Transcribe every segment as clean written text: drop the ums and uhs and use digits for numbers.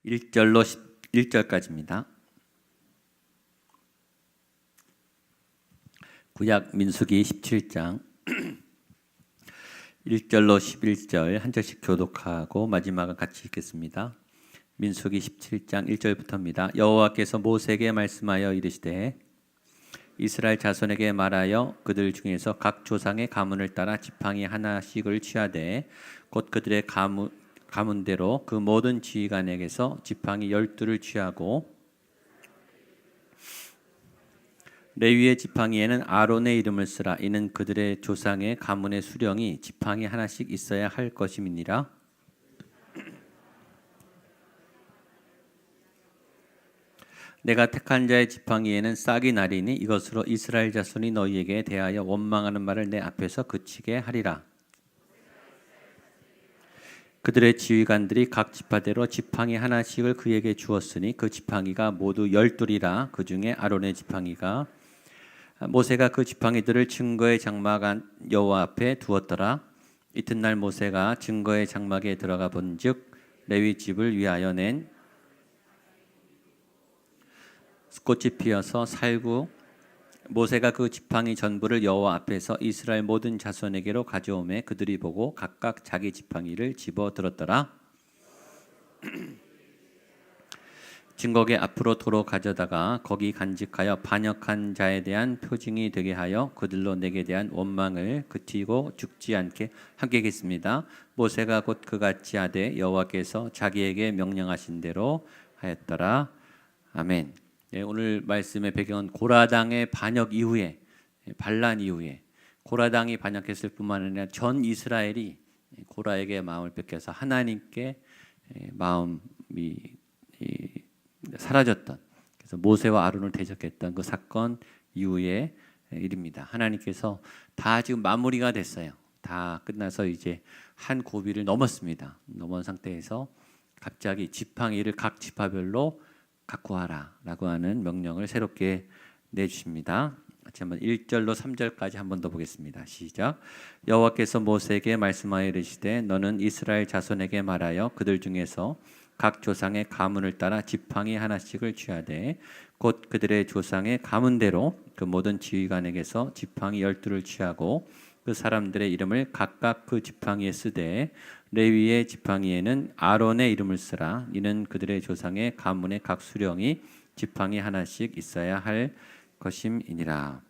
1절로 11절까지입니다. 구약 민수기 17장 1절로 11절 한 절씩 교독하고 마지막은 같이 읽겠습니다. 민수기 17장 1절부터입니다. 여호와께서 모세에게 말씀하여 이르시되 이스라엘 자손에게 말하여 그들 중에서 각 조상의 가문을 따라 지팡이 하나씩을 취하되 곧 그들의 가문대로 그 모든 지휘관에게서 지팡이 12를 취하고 레위의 지팡이에는 아론의 이름을 쓰라. 이는 그들의 조상의 가문의 수령이 지팡이 하나씩 있어야 할 것임이니라. 내가 택한 자의 지팡이에는 싹이 나리니 이것으로 이스라엘 자손이 너희에게 대하여 원망하는 말을 내 앞에서 그치게 하리라. 그들의 지휘관들이 각 지파대로 지팡이 하나씩을 그에게 주었으니 그 지팡이가 모두 12이라. 그 중에 아론의 지팡이가 모세가 그 지팡이들을 증거의 장막 안 여호와 앞에 두었더라. 이튿날 모세가 증거의 장막에 들어가 본즉 레위 집을 위하여 낸 꽃이 피어서 살고 모세가 그 지팡이 전부를 여호와 앞에서 이스라엘 모든 자손에게로 가져오매 그들이 보고 각각 자기 지팡이를 집어 들었더라. 증거계 앞으로 도로 가져다가 거기 간직하여 반역한 자에 대한 표징이 되게 하여 그들로 내게 대한 원망을 그치고 죽지 않게 하겠습니다. 모세가 곧 그같이 하되 여호와께서 자기에게 명령하신 대로 하였더라. 아멘. 예, 오늘 말씀의 배경은 고라당의 반역 이후에, 반란 이후에 고라당이 반역했을 뿐만 아니라 전 이스라엘이 고라에게 마음을 뺏겨서 하나님께 마음이 사라졌던, 그래서 모세와 아론을 대적했던 그 사건 이후의 일입니다. 하나님께서 다 지금 마무리가 됐어요. 다 끝나서 이제 한 고비를 넘었습니다. 넘은 상태에서 갑자기 지팡이를 각 지파별로 갖고 와라라고 하는 명령을 새롭게 내주십니다. 같이 한번 1절로 3절까지 한 번 더 보겠습니다. 시작. 여호와께서 모세에게 말씀하여 이르시되 너는 이스라엘 자손에게 말하여 그들 중에서 각 조상의 가문을 따라 지팡이 하나씩을 취하되 곧 그들의 조상의 가문대로 그 모든 지휘관에게서 지팡이 12를 취하고 그 사람들의 이름을 각각 그 지팡이에 쓰되 레위의 지팡이에는 아론의 이름을 쓰라. 이는 그들의 조상의 가문의 각 수령이 지팡이 하나씩 있어야 할 것임이니라.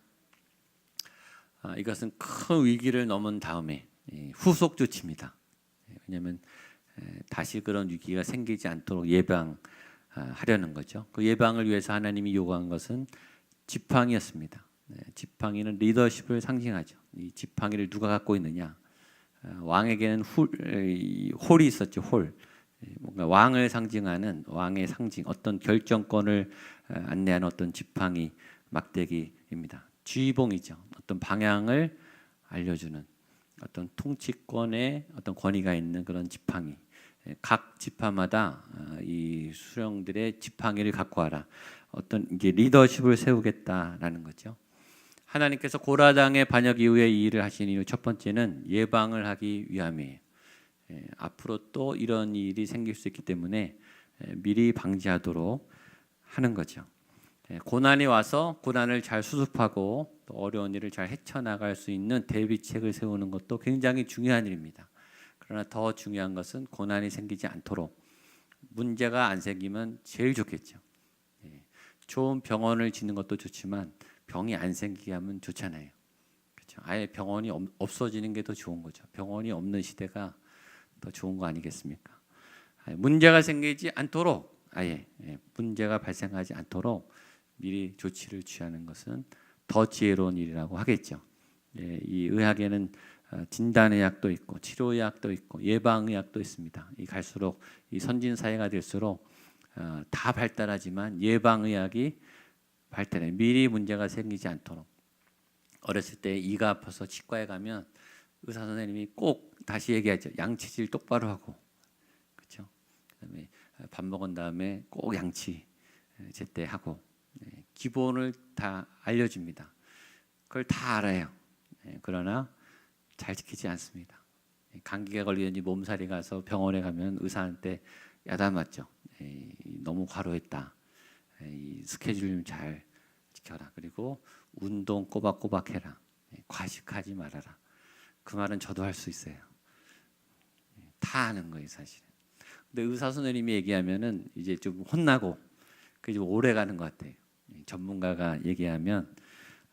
이것은 큰 위기를 넘은 다음에 후속 조치입니다. 왜냐하면 다시 그런 위기가 생기지 않도록 예방하려는 거죠. 그 예방을 위해서 하나님이 요구한 것은 지팡이였습니다. 지팡이는 리더십을 상징하죠. 이 지팡이를 누가 갖고 있느냐? 왕에게는 홀이 있었죠. 홀. 뭔가 왕을 상징하는 왕의 상징, 어떤 결정권을 안내하는 어떤 지팡이, 막대기입니다. 지휘봉이죠. 어떤 방향을 알려주는 어떤 통치권의 어떤 권위가 있는 그런 지팡이. 각 지파마다 이 수령들의 지팡이를 갖고 와라. 어떤 이제 리더십을 세우겠다라는 거죠. 하나님께서 고라당의 반역 이후에 이 일을 하신 이유 첫 번째는 예방을 하기 위함이에요. 앞으로 또 이런 일이 생길 수 있기 때문에 미리 방지하도록 하는 거죠. 고난이 와서 고난을 잘 수습하고 또 어려운 일을 잘 헤쳐나갈 수 있는 대비책을 세우는 것도 굉장히 중요한 일입니다. 그러나 더 중요한 것은 고난이 생기지 않도록, 문제가 안 생기면 제일 좋겠죠. 좋은 병원을 짓는 것도 좋지만 병이 안 생기게 하면 좋잖아요. 그렇죠? 아예 병원이 없어지는 게 더 좋은 거죠. 병원이 없는 시대가 더 좋은 거 아니겠습니까? 문제가 생기지 않도록, 문제가 발생하지 않도록 미리 조치를 취하는 것은 더 지혜로운 일이라고 하겠죠. 이 의학에는 진단의학도 있고 치료의학도 있고 예방의학도 있습니다. 이 갈수록 이 선진 사회가 될수록 다 발달하지만 예방의학이 발달해 미리 문제가 생기지 않도록. 어렸을 때 이가 아파서 치과에 가면 의사 선생님이 꼭 다시 얘기하죠. 양치질 똑바로 하고, 그렇죠? 그다음에 밥 먹은 다음에 꼭 양치 제때 하고, 기본을 다 알려줍니다. 그걸 다 알아요. 그러나 잘 지키지 않습니다. 감기가 걸리든지 몸살이 가서 병원에 가면 의사한테 야단 맞죠. 너무 과로했다. 이 스케줄 좀 잘 지켜라. 그리고 운동 꼬박꼬박 해라. 과식하지 말아라. 그 말은 저도 할 수 있어요. 다 아는 거예요, 사실은. 근데 의사 선생님이 얘기하면은 이제 좀 혼나고 그게 좀 오래 가는 것 같아요. 전문가가 얘기하면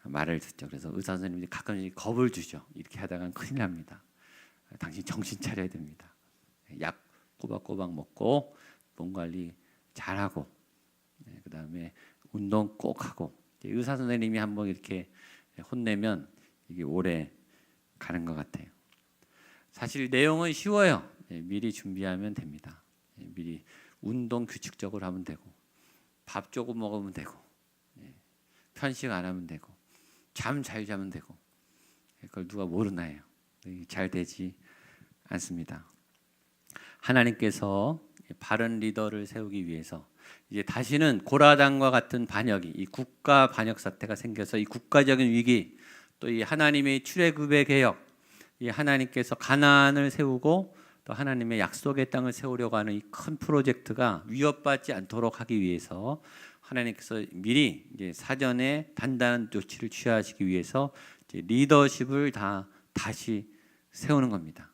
말을 듣죠. 그래서 의사 선생님이 가끔씩 겁을 주죠. 이렇게 하다간 큰일 납니다. 당신 정신 차려야 됩니다. 약 꼬박꼬박 먹고 몸 관리 잘하고 그다음에 운동 꼭 하고 의사 선생님이 한번 이렇게 혼내면 이게 오래 가는 것 같아요. 사실 내용은 쉬워요. 미리 준비하면 됩니다. 미리 운동 규칙적으로 하면 되고 밥 조금 먹으면 되고 편식 안 하면 되고 잠 잘 자면 되고 그걸 누가 모르나요? 잘 되지 않습니다. 하나님께서 바른 리더를 세우기 위해서 이제 다시는 고라당과 같은 반역이 이 국가 반역 사태가 생겨서 이 국가적인 위기 또 이 하나님의 출애굽의 개혁 이 하나님께서 가나안을 세우고 또 하나님의 약속의 땅을 세우려고 하는 이 큰 프로젝트가 위협받지 않도록 하기 위해서 하나님께서 미리 이제 사전에 단단한 조치를 취하시기 위해서 이제 리더십을 다시 세우는 겁니다.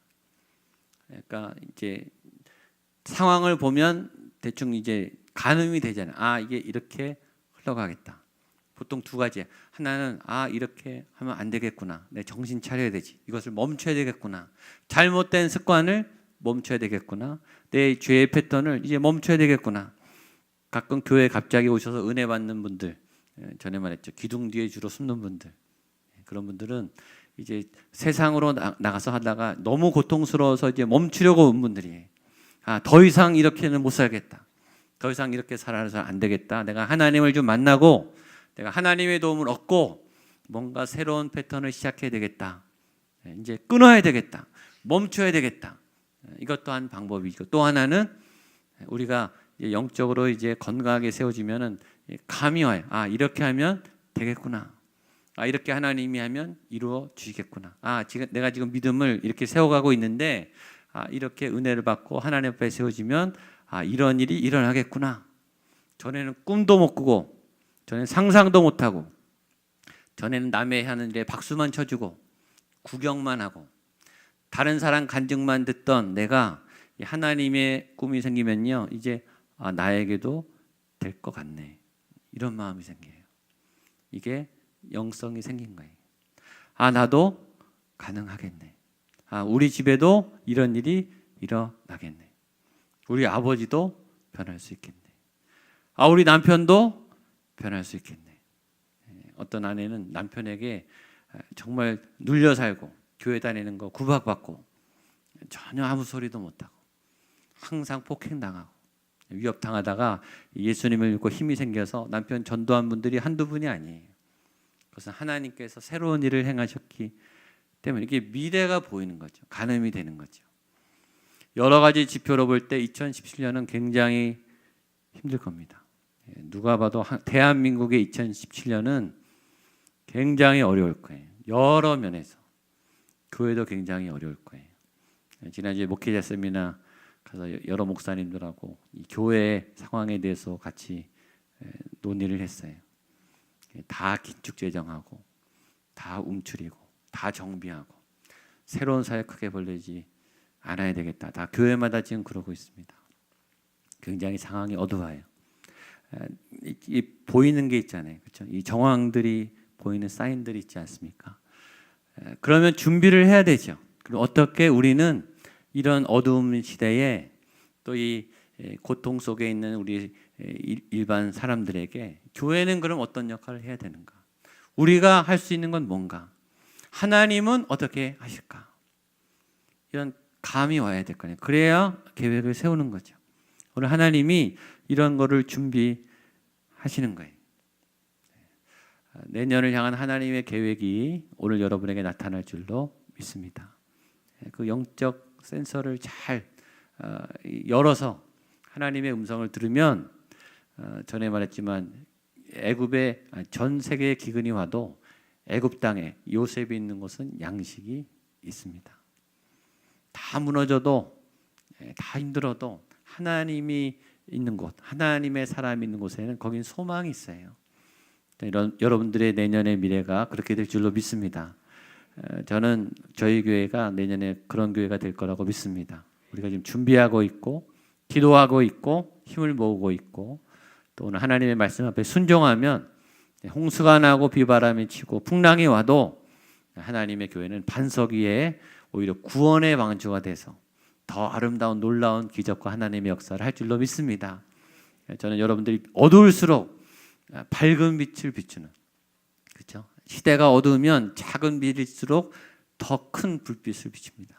그러니까 이제 상황을 보면 대충 이제 가늠이 되잖아요. 아, 이게 이렇게 흘러가겠다. 보통 두 가지. 하나는 아, 이렇게 하면 안 되겠구나. 내 정신 차려야 되지. 이것을 멈춰야 되겠구나. 잘못된 습관을 멈춰야 되겠구나. 내 죄의 패턴을 이제 멈춰야 되겠구나. 가끔 교회에 갑자기 오셔서 은혜 받는 분들, 전에 말했죠. 기둥 뒤에 주로 숨는 분들. 그런 분들은 이제 세상으로 나가서 하다가 너무 고통스러워서 이제 멈추려고 온 분들이에요. 아, 더 이상 이렇게는 못 살겠다. 더 이상 이렇게 살아서 안 되겠다. 내가 하나님을 좀 만나고 내가 하나님의 도움을 얻고 뭔가 새로운 패턴을 시작해야 되겠다. 이제 끊어야 되겠다. 멈춰야 되겠다. 이것 또한 방법이고 또 하나는 우리가 영적으로 이제 건강하게 세워지면은 감이 와요. 아, 이렇게 하면 되겠구나. 아, 이렇게 하나님이 하면 이루어 주시겠구나. 아, 내가 지금 믿음을 이렇게 세워가고 있는데 아, 이렇게 은혜를 받고 하나님 앞에 세워지면 아, 이런 일이 일어나겠구나. 전에는 꿈도 못 꾸고 전에는 상상도 못하고 전에는 남의 하는 일에 박수만 쳐주고 구경만 하고 다른 사람 간증만 듣던 내가 하나님의 꿈이 생기면요 이제 아, 나에게도 될 것 같네. 이런 마음이 생겨요. 이게 영성이 생긴 거예요. 아, 나도 가능하겠네. 아, 우리 집에도 이런 일이 일어나겠네. 우리 아버지도 변할 수 있겠네. 아, 우리 남편도 변할 수 있겠네. 어떤 아내는 남편에게 정말 눌려 살고 교회 다니는 거 구박받고 전혀 아무 소리도 못하고 항상 폭행당하고 위협당하다가 예수님을 믿고 힘이 생겨서 남편 전도한 분들이 한두 분이 아니에요. 그것은 하나님께서 새로운 일을 행하셨기 때문에 이게 미래가 보이는 거죠. 가늠이 되는 거죠. 여러 가지 지표로 볼 때 2017년은 굉장히 힘들 겁니다. 누가 봐도 대한민국의 2017년은 굉장히 어려울 거예요. 여러 면에서. 교회도 굉장히 어려울 거예요. 지난주에 목회자 세미나 가서 여러 목사님들하고 이 교회의 상황에 대해서 같이 논의를 했어요. 다 긴축 재정하고 다 움츠리고 다 정비하고 새로운 사회 크게 벌리지 않아야 되겠다. 다 교회마다 지금 그러고 있습니다. 굉장히 상황이 어두워요. 이 보이는 게 있잖아요. 그렇죠? 이 정황들이 보이는 사인들이 있지 않습니까? 그러면 준비를 해야 되죠. 그럼 어떻게 우리는 이런 어두운 시대에 또 이 고통 속에 있는 우리 일반 사람들에게 교회는 그럼 어떤 역할을 해야 되는가? 우리가 할 수 있는 건 뭔가? 하나님은 어떻게 하실까? 이런 감이 와야 될 거예요. 그래야 계획을 세우는 거죠. 오늘 하나님이 이런 거를 준비하시는 거예요. 내년을 향한 하나님의 계획이 오늘 여러분에게 나타날 줄로 믿습니다. 그 영적 센서를 잘 열어서 하나님의 음성을 들으면 전에 말했지만 애굽에 전 세계의 기근이 와도 애굽 땅에 요셉이 있는 곳은 양식이 있습니다. 다 무너져도 다 힘들어도 하나님이 있는 곳, 하나님의 사람이 있는 곳에는 거긴 소망이 있어요. 여러분들의 내년의 미래가 그렇게 될 줄로 믿습니다. 저는 저희 교회가 내년에 그런 교회가 될 거라고 믿습니다. 우리가 지금 준비하고 있고 기도하고 있고 힘을 모으고 있고 또 오늘 하나님의 말씀 앞에 순종하면 홍수가 나고 비바람이 치고 풍랑이 와도 하나님의 교회는 반석 위에 오히려 구원의 방주가 돼서 더 아름다운 놀라운 기적과 하나님의 역사를 할 줄로 믿습니다. 저는 여러분들이 어두울수록 밝은 빛을 비추는, 그렇죠? 시대가 어두우면 작은 빛일수록 더 큰 불빛을 비춥니다.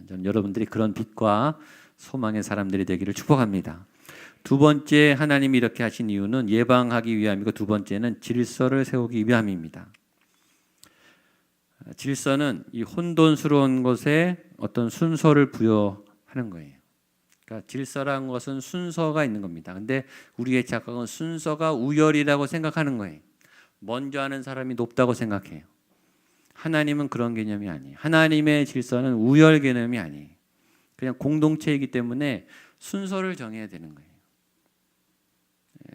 저는 여러분들이 그런 빛과 소망의 사람들이 되기를 축복합니다. 두 번째 하나님이 이렇게 하신 이유는 예방하기 위함이고 두 번째는 질서를 세우기 위함입니다. 질서는 이 혼돈스러운 것에 어떤 순서를 부여하는 거예요. 그러니까 질서라는 것은 순서가 있는 겁니다. 근데 우리의 착각은 순서가 우열이라고 생각하는 거예요. 먼저 하는 사람이 높다고 생각해요. 하나님은 그런 개념이 아니에요. 하나님의 질서는 우열 개념이 아니에요. 그냥 공동체이기 때문에 순서를 정해야 되는 거예요.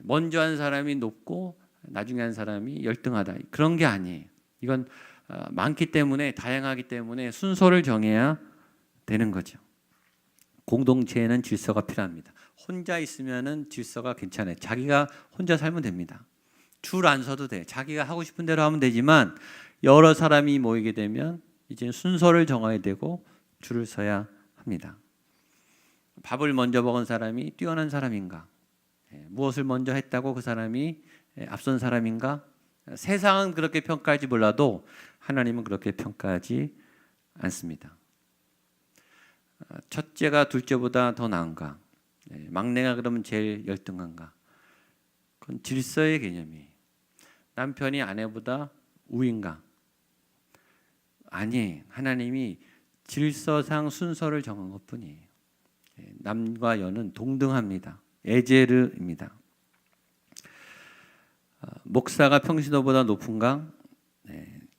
먼저 한 사람이 높고 나중에 한 사람이 열등하다. 그런 게 아니에요. 이건 많기 때문에 다양하기 때문에 순서를 정해야 되는 거죠. 공동체에는 질서가 필요합니다. 혼자 있으면은 질서가 괜찮아요. 자기가 혼자 살면 됩니다. 줄 안 서도 돼. 자기가 하고 싶은 대로 하면 되지만 여러 사람이 모이게 되면 이제 순서를 정해야 되고 줄을 서야 합니다. 밥을 먼저 먹은 사람이 뛰어난 사람인가? 무엇을 먼저 했다고 그 사람이 앞선 사람인가? 세상은 그렇게 평가할지 몰라도 하나님은 그렇게 평가하지 않습니다. 첫째가 둘째보다 더 나은가? 막내가 그러면 제일 열등한가? 그건 질서의 개념이에요. 남편이 아내보다 우인가? 아니에요. 하나님이 질서상 순서를 정한 것뿐이에요. 남과 여는 동등합니다. 에제르입니다. 목사가 평신도보다 높은가?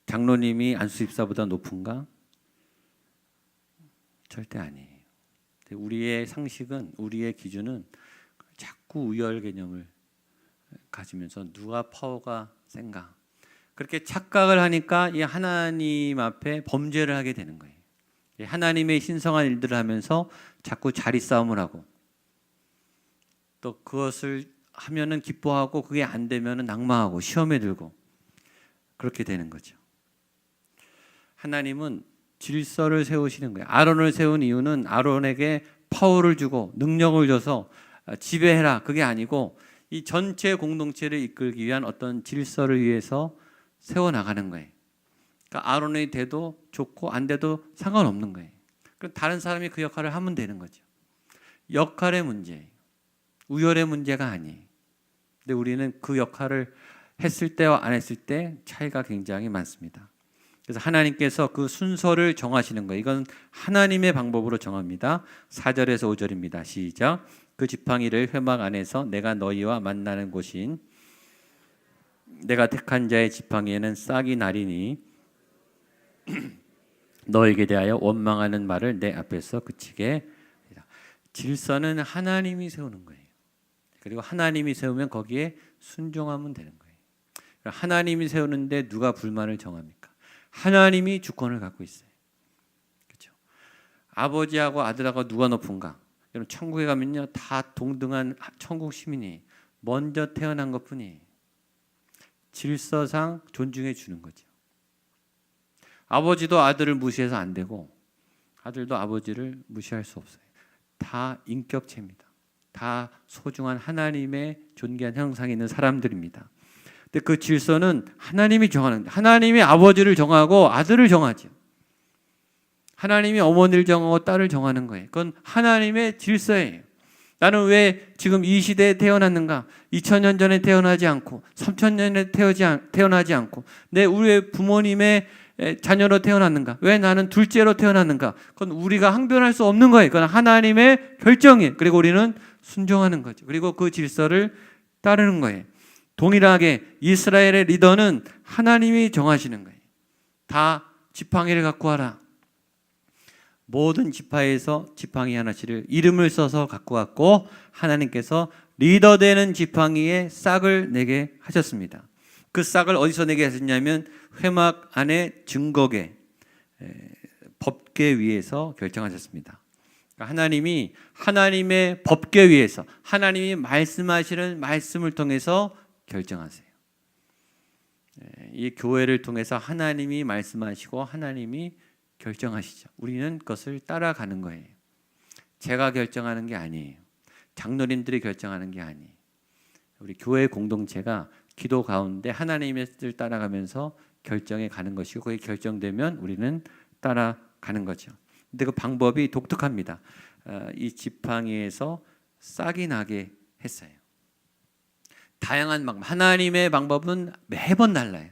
장로님이 안수집사보다 높은가? 절대 아니에요. 우리의 상식은, 우리의 기준은 자꾸 우열 개념을 가지면서 누가 파워가 센가? 그렇게 착각을 하니까 이 하나님 앞에 범죄를 하게 되는 거예요. 하나님의 신성한 일들을 하면서 자꾸 자리 싸움을 하고 또 그것을 하면은 기뻐하고 그게 안 되면은 낙망하고 시험에 들고 그렇게 되는 거죠. 하나님은 질서를 세우시는 거예요. 아론을 세운 이유는 아론에게 파워를 주고 능력을 줘서 지배해라 그게 아니고 이 전체 공동체를 이끌기 위한 어떤 질서를 위해서 세워나가는 거예요. 그러니까 아론이 돼도 좋고 안 돼도 상관없는 거예요. 그럼 다른 사람이 그 역할을 하면 되는 거죠. 역할의 문제예요. 우열의 문제가 아니에요. 근데 우리는 그 역할을 했을 때와 안 했을 때 차이가 굉장히 많습니다. 그래서 하나님께서 그 순서를 정하시는 거예요. 이건 하나님의 방법으로 정합니다. 4절에서 5절입니다. 시작. 그 지팡이를 회막 안에서 내가 너희와 만나는 곳인 내가 택한 자의 지팡이에는 싹이 나리니 너에게 대하여 원망하는 말을 내 앞에서 그치게 하리라. 질서는 하나님이 세우는 거예요. 그리고 하나님이 세우면 거기에 순종하면 되는 거예요. 하나님이 세우는데 누가 불만을 정합니까? 하나님이 주권을 갖고 있어요. 그렇죠? 아버지하고 아들하고 누가 높은가? 여러분 천국에 가면요 다 동등한 천국 시민이 먼저 태어난 것뿐이에요. 질서상 존중해 주는 거죠. 아버지도 아들을 무시해서 안 되고 아들도 아버지를 무시할 수 없어요. 다 인격체입니다. 다 소중한 하나님의 존귀한 형상이 있는 사람들입니다. 근데 그 질서는 하나님이 정하는, 하나님이 아버지를 정하고 아들을 정하죠. 하나님이 어머니를 정하고 딸을 정하는 거예요. 그건 하나님의 질서예요. 나는 왜 지금 이 시대에 태어났는가? 2000년 전에 태어나지 않고 3000년에 태어나지 않고 우리 부모님의 자녀로 태어났는가? 왜 나는 둘째로 태어났는가? 그건 우리가 항변할 수 없는 거예요. 그건 하나님의 결정이에요. 그리고 우리는 순종하는 거죠. 그리고 그 질서를 따르는 거예요. 동일하게 이스라엘의 리더는 하나님이 정하시는 거예요. 다 지팡이를 갖고 와라. 모든 지파에서 지팡이 하나씩을 이름을 써서 갖고 왔고 하나님께서 리더 되는 지팡이에 싹을 내게 하셨습니다. 그 싹을 어디서 내게 하셨냐면 회막 안에 증거계 법궤 위에서 결정하셨습니다. 그러니까 하나님이 하나님의 법궤 위에서 하나님이 말씀하시는 말씀을 통해서 결정하세요. 이 교회를 통해서 하나님이 말씀하시고 하나님이 결정하시죠. 우리는 그것을 따라가는 거예요. 제가 결정하는 게 아니에요. 장로님들이 결정하는 게 아니에요. 우리 교회 공동체가 기도 가운데 하나님의 뜻을 따라가면서 결정해 가는 것이고 그게 결정되면 우리는 따라가는 거죠. 근데 그 방법이 독특합니다. 이 지팡이에서 싹이 나게 했어요. 다양한 방법, 하나님의 방법은 매번 달라요.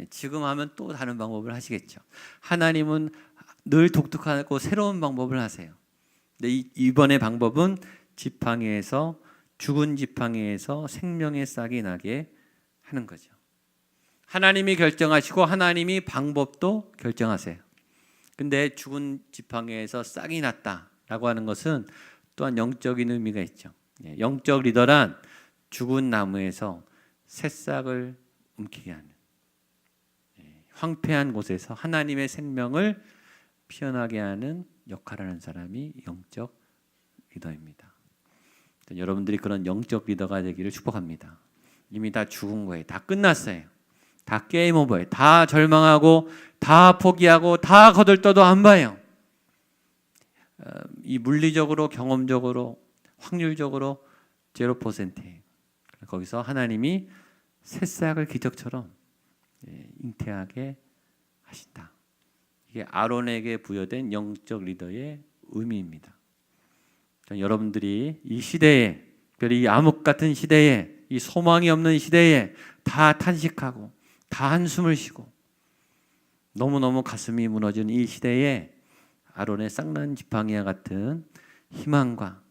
지금 하면 또 다른 방법을 하시겠죠. 하나님은 늘 독특하고 새로운 방법을 하세요. 근데 이번의 방법은 지팡이에서 죽은 지팡이에서 생명의 싹이 나게 하는 거죠. 하나님이 결정하시고 하나님이 방법도 결정하세요. 근데 죽은 지팡이에서 싹이 났다라고 하는 것은 또한 영적인 의미가 있죠. 영적 리더란 죽은 나무에서 새싹을 움키게 하는, 황폐한 곳에서 하나님의 생명을 피어나게 하는 역할을 하는 사람이 영적 리더입니다. 여러분들이 그런 영적 리더가 되기를 축복합니다. 이미 다 죽은 거예요. 다 끝났어요. 다 게임 오버예요. 다 절망하고 다 포기하고 다 거들떠도 안 봐요. 이 물리적으로 경험적으로 확률적으로 0%예요. 거기서 하나님이 새싹을 기적처럼 잉태하게 하신다. 이게 아론에게 부여된 영적 리더의 의미입니다. 여러분들이 이 시대에, 특별히 이 암흑 같은 시대에, 이 소망이 없는 시대에 다 탄식하고 다 한숨을 쉬고 너무너무 가슴이 무너진 이 시대에 아론의 싹난 지팡이와 같은 희망과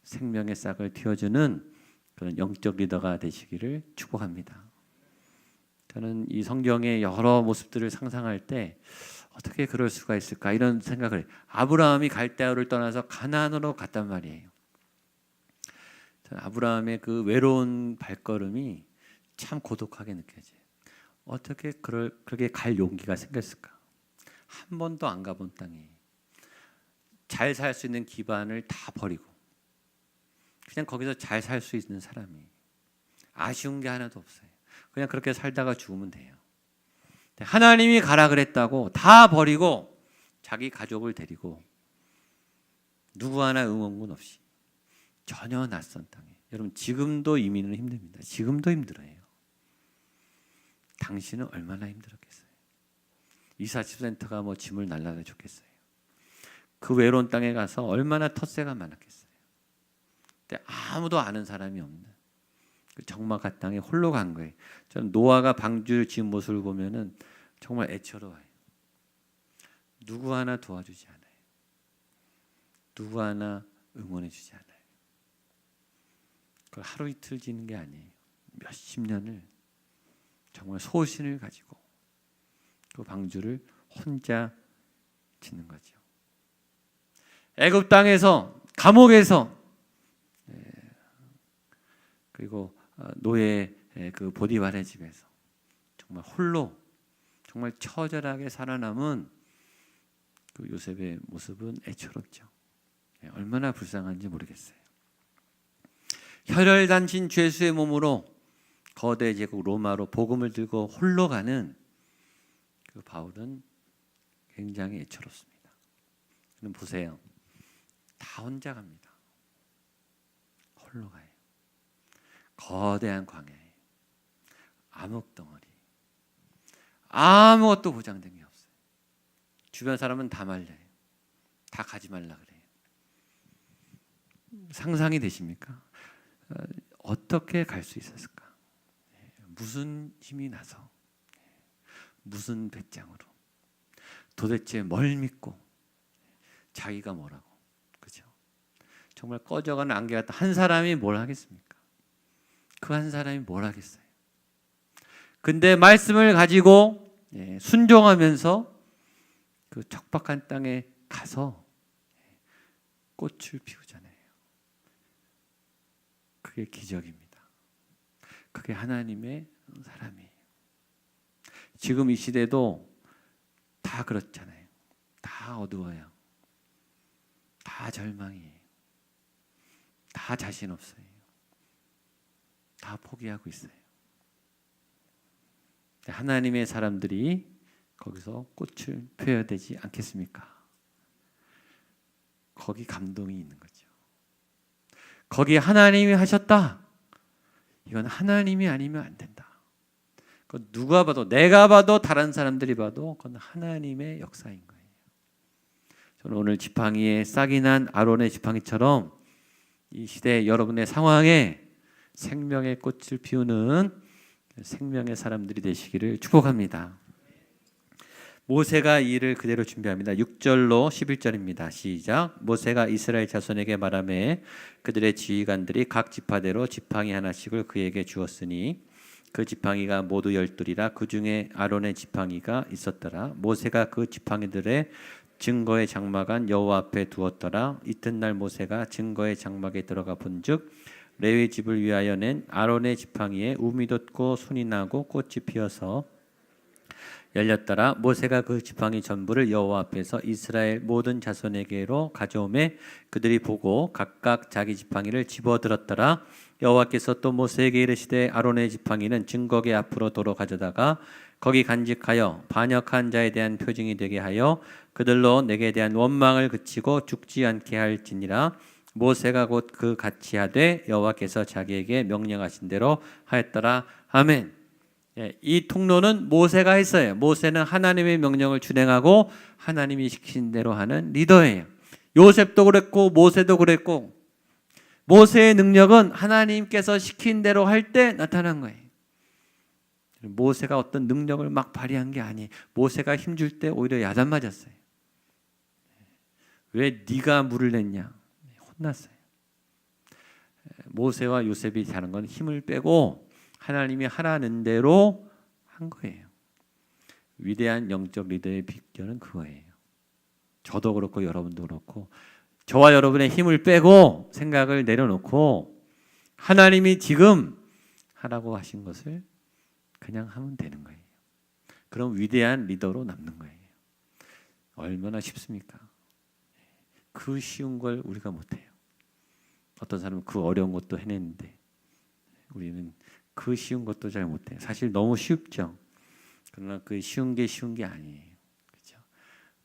생명의 싹을 틔워주는 그런 영적 리더가 되시기를 축복합니다. 저는 이 성경의 여러 모습들을 상상할 때 어떻게 그럴 수가 있을까 이런 생각을 해요. 아브라함이 갈대아우를 떠나서 가나안으로 갔단 말이에요. 아브라함의 그 외로운 발걸음이 참 고독하게 느껴져요. 어떻게 그렇게 갈 용기가 생겼을까? 한 번도 안 가본 땅에 잘 살 수 있는 기반을 다 버리고 그냥 거기서 잘 살 수 있는 사람이 아쉬운 게 하나도 없어요. 그냥 그렇게 살다가 죽으면 돼요. 하나님이 가라 그랬다고 다 버리고 자기 가족을 데리고 누구 하나 응원군 없이 전혀 낯선 땅에. 여러분 지금도 이민은 힘듭니다. 지금도 힘들어요. 당신은 얼마나 힘들었겠어요. 이사집센터가 뭐 짐을 날라다 줬겠어요. 그 외로운 땅에 가서 얼마나 텃세가 많았겠어요. 근데 아무도 아는 사람이 없는 그 적막한 땅에 홀로 간 거예요. 저는 노아가 방주를 지은 모습을 보면은 정말 애처로워요. 누구 하나 도와주지 않아요. 누구 하나 응원해주지 않아요. 그걸 하루 이틀 지는 게 아니에요. 몇십 년을 정말 소신을 가지고 그 방주를 혼자 짓는 거죠. 애굽 땅에서 감옥에서 그리고 노예 그 보디발의 집에서 정말 홀로 정말 처절하게 살아남은 그 요셉의 모습은 애처롭죠. 얼마나 불쌍한지 모르겠어요. 혈혈단신 죄수의 몸으로 거대 제국 로마로 복음을 들고 홀로 가는 그 바울은 굉장히 애처롭습니다. 그럼 보세요. 다 혼자 갑니다. 홀로 가요. 거대한 광야에 암흑 덩어리 아무것도 보장된 게 없어요. 주변 사람은 다 말려요. 다 가지 말라 그래요. 상상이 되십니까? 어떻게 갈 수 있었을까? 무슨 힘이 나서 무슨 배짱으로 도대체 뭘 믿고 자기가 뭐라고 그죠? 정말 꺼져가는 안개 같은 한 사람이 뭘 하겠습니까? 그 한 사람이 뭘 하겠어요? 근데 말씀을 가지고 순종하면서 그 척박한 땅에 가서 꽃을 피우잖아요. 그게 기적입니다. 그게 하나님의 사람이에요. 지금 이 시대도 다 그렇잖아요. 다 어두워요. 다 절망이에요. 다 자신 없어요. 다 포기하고 있어요. 하나님의 사람들이 거기서 꽃을 펴야 되지 않겠습니까? 거기 감동이 있는 거죠. 거기 하나님이 하셨다. 이건 하나님이 아니면 안 된다. 누가 봐도, 내가 봐도, 다른 사람들이 봐도 그건 하나님의 역사인 거예요. 저는 오늘 지팡이에 싹이 난 아론의 지팡이처럼 이 시대 여러분의 상황에 생명의 꽃을 피우는 생명의 사람들이 되시기를 축복합니다. 모세가 이 일을 그대로 준비합니다. 6절로 11절입니다. 시작. 모세가 이스라엘 자손에게 말하매 그들의 지휘관들이 각 지파대로 지팡이 하나씩을 그에게 주었으니 그 지팡이가 모두 12이라 그 중에 아론의 지팡이가 있었더라. 모세가 그 지팡이들의 증거의 장막 안 여호와 앞에 두었더라. 이튿날 모세가 증거의 장막에 들어가 본즉 레위 집을 위하여 낸 아론의 지팡이에 움이 돋고 순이 나고 꽃이 피어서 열렸더라. 모세가 그 지팡이 전부를 여호와 앞에서 이스라엘 모든 자손에게로 가져오매 그들이 보고 각각 자기 지팡이를 집어들었더라. 여호와께서 또 모세에게 이르시되 아론의 지팡이는 증거계 앞으로 도로 가져다가 거기 간직하여 반역한 자에 대한 표징이 되게 하여 그들로 내게 대한 원망을 그치고 죽지 않게 할지니라. 모세가 곧 그 같이 하되 여호와께서 자기에게 명령하신 대로 하였더라. 아멘. 이 통로는 모세가 했어요. 모세는 하나님의 명령을 준행하고 하나님이 시킨 대로 하는 리더예요. 요셉도 그랬고 모세도 그랬고 모세의 능력은 하나님께서 시킨 대로 할 때 나타난 거예요. 모세가 어떤 능력을 막 발휘한 게 아니에요. 모세가 힘줄 때 오히려 야단 맞았어요. 왜 네가 물을 냈냐? 혼났어요. 모세와 요셉이 잘한 건 힘을 빼고 하나님이 하라는 대로 한 거예요. 위대한 영적 리더의 비결은 그거예요. 저도 그렇고 여러분도 그렇고 저와 여러분의 힘을 빼고 생각을 내려놓고 하나님이 지금 하라고 하신 것을 그냥 하면 되는 거예요. 그럼 위대한 리더로 남는 거예요. 얼마나 쉽습니까? 그 쉬운 걸 우리가 못해요. 어떤 사람은 그 어려운 것도 해냈는데 우리는 그 쉬운 것도 잘 못해요. 사실 너무 쉽죠. 그러나 그 쉬운 게 아니에요. 그렇죠?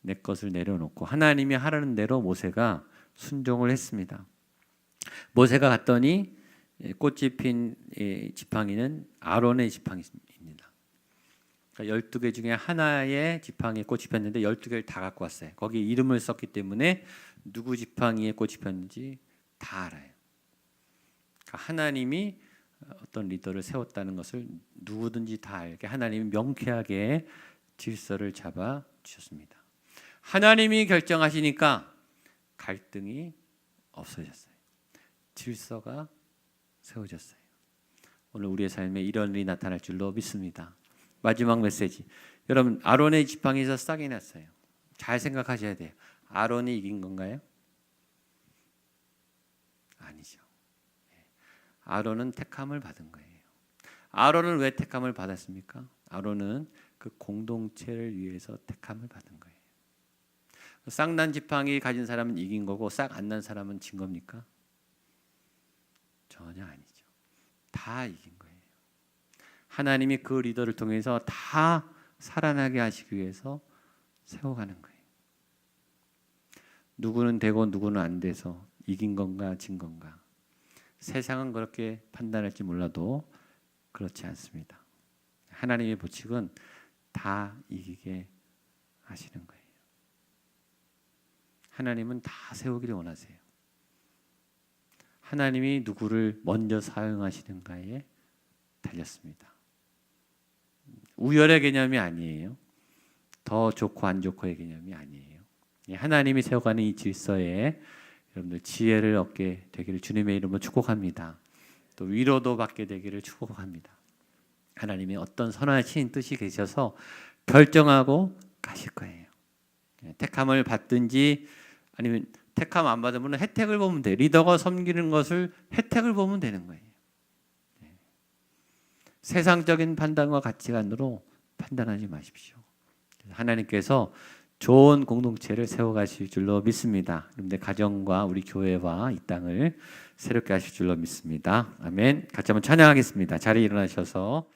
내 것을 내려놓고 하나님이 하라는 대로 모세가 순종을 했습니다. 모세가 갔더니 꽃이 핀 지팡이는 아론의 지팡이입니다. 그러니까 12개 중에 하나의 지팡이에 꽃이 폈는데 12개를 다 갖고 왔어요. 거기 이름을 썼기 때문에 누구 지팡이에 꽃이 폈는지 다 알아요. 그러니까 하나님이 어떤 리더를 세웠다는 것을 누구든지 다 알게 하나님이 명쾌하게 질서를 잡아 주셨습니다. 하나님이 결정하시니까 갈등이 없어졌어요. 질서가 세워졌어요. 오늘 우리의 삶에 이런 일이 나타날 줄로 믿습니다. 마지막 메시지. 여러분, 아론의 지팡이에서 싹이 났어요. 잘 생각하셔야 돼요. 아론이 이긴 건가요? 아니죠. 아론은 택함을 받은 거예요. 아론은 왜 택함을 받았습니까? 아론은 그 공동체를 위해서 택함을 받은 거예요. 싹난 지팡이 가진 사람은 이긴 거고 싹 안 난 사람은 진 겁니까? 전혀 아니죠. 다 이긴 거예요. 하나님이 그 리더를 통해서 다 살아나게 하시기 위해서 세워가는 거예요. 누구는 되고 누구는 안 돼서 이긴 건가 진 건가. 세상은 그렇게 판단할지 몰라도 그렇지 않습니다. 하나님의 법칙은 다 이기게 하시는 거예요. 하나님은 다 세우기를 원하세요. 하나님이 누구를 먼저 사용하시는가에 달렸습니다. 우열의 개념이 아니에요. 더 좋고 안 좋고의 개념이 아니에요. 하나님이 세워가는 이 질서에 여러분들 지혜를 얻게 되기를 주님의 이름으로 축복합니다. 또 위로도 받게 되기를 축복합니다. 하나님이 어떤 선하신 뜻이 계셔서 결정하고 가실 거예요. 택함을 받든지 아니면 택함 안 받으면 혜택을 보면 돼. 리더가 섬기는 것을 혜택을 보면 되는 거예요. 세상적인 판단과 가치관으로 판단하지 마십시오. 하나님께서 좋은 공동체를 세워가실 줄로 믿습니다. 여러분들 가정과 우리 교회와 이 땅을 새롭게 하실 줄로 믿습니다. 아멘. 같이 한번 찬양하겠습니다. 자리에 일어나셔서